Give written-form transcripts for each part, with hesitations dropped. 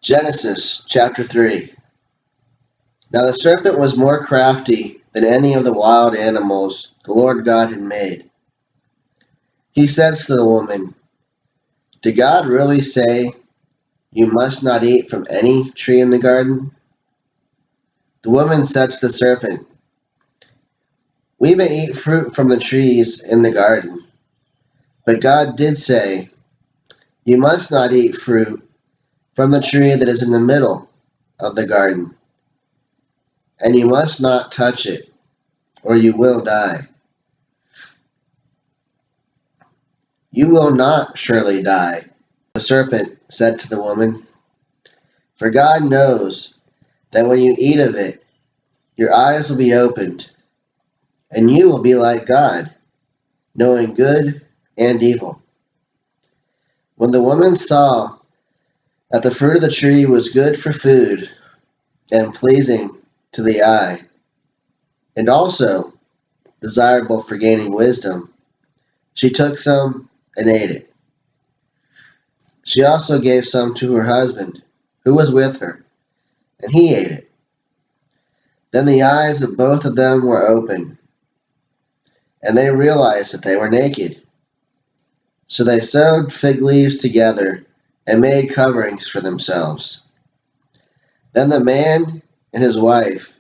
Genesis chapter 3. Now the serpent was more crafty than any of the wild animals the Lord God had made. He says to the woman, "Did God really say you must not eat from any tree in the garden?" The woman said to the serpent, "We may eat fruit from the trees in the garden, but God did say, you must not eat fruit from the tree that is in the middle of the garden, and you must not touch it, or you will die." "You will not surely die," the serpent said to the woman, "for God knows that when you eat of it, your eyes will be opened, and you will be like God, knowing good and evil." When the woman saw that the fruit of the tree was good for food and pleasing to the eye, and also desirable for gaining wisdom, she took some and ate it. She also gave some to her husband, who was with her, and he ate it. Then the eyes of both of them were opened, and they realized that they were naked. So they sewed fig leaves together and made coverings for themselves. Then the man and his wife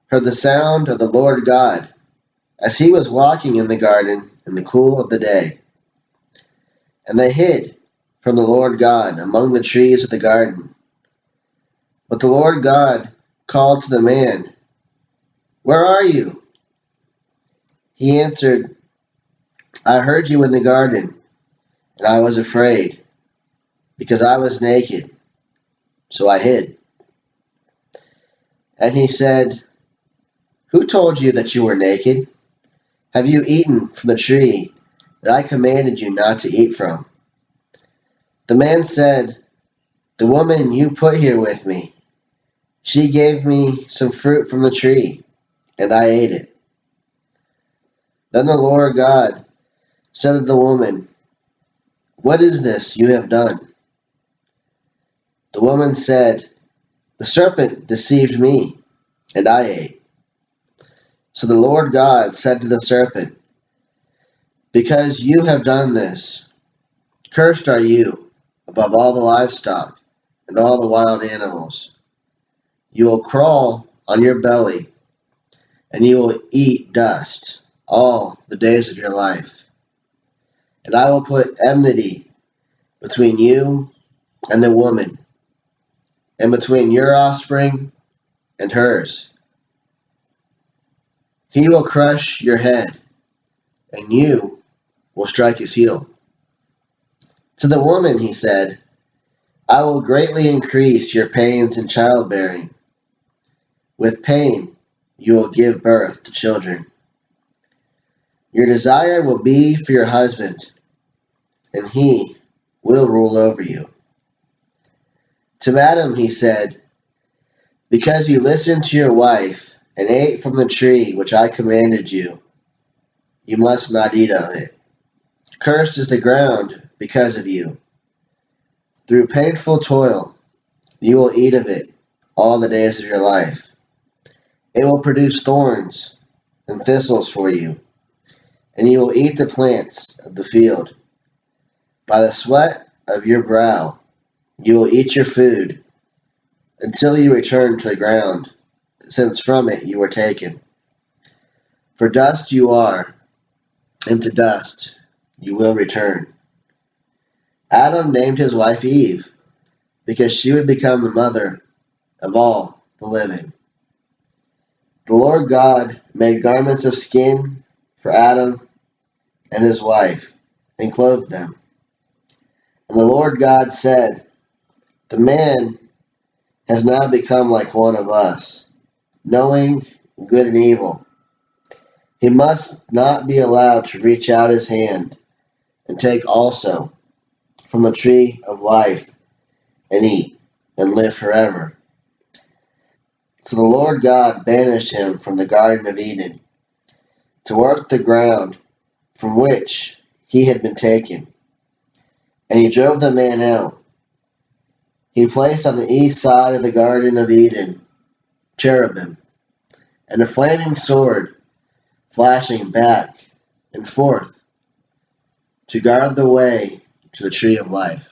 heard the sound of the Lord God as he was walking in the garden in the cool of the day. And they hid from the Lord God among the trees of the garden. But the Lord God called to the man, "Where are you?" He answered, "I heard you in the garden, and I was afraid, because I was naked, so I hid." And he said, "Who told you that you were naked? Have you eaten from the tree that I commanded you not to eat from?" The man said, "The woman you put here with me, she gave me some fruit from the tree, and I ate it." Then the Lord God said to the woman, "What is this you have done?" The woman said, "The serpent deceived me, and I ate." So the Lord God said to the serpent, "Because you have done this, cursed are you above all the livestock and all the wild animals. You will crawl on your belly, and you will eat dust all the days of your life. And I will put enmity between you and the woman, and between your offspring and hers. He will crush your head, and you will strike his heel." To the woman he said, "I will greatly increase your pains in childbearing. With pain you will give birth to children. Your desire will be for your husband, and he will rule over you." To Adam he said, "Because you listened to your wife and ate from the tree which I commanded you, you must not eat of it. Cursed is the ground because of you. Through painful toil you will eat of it all the days of your life. It will produce thorns and thistles for you, and you will eat the plants of the field. By the sweat of your brow you will eat your food until you return to the ground, since from it you were taken. For dust you are, and to dust you will return." Adam named his wife Eve, because she would become the mother of all the living. The Lord God made garments of skin for Adam and his wife, and clothed them. And the Lord God said, "The man has now become like one of us, knowing good and evil. He must not be allowed to reach out his hand and take also from the tree of life and eat and live forever." So the Lord God banished him from the Garden of Eden to work the ground from which he had been taken. And he drove the man out, He placed on the east side of the Garden of Eden cherubim, and a flaming sword flashing back and forth to guard the way to the tree of life.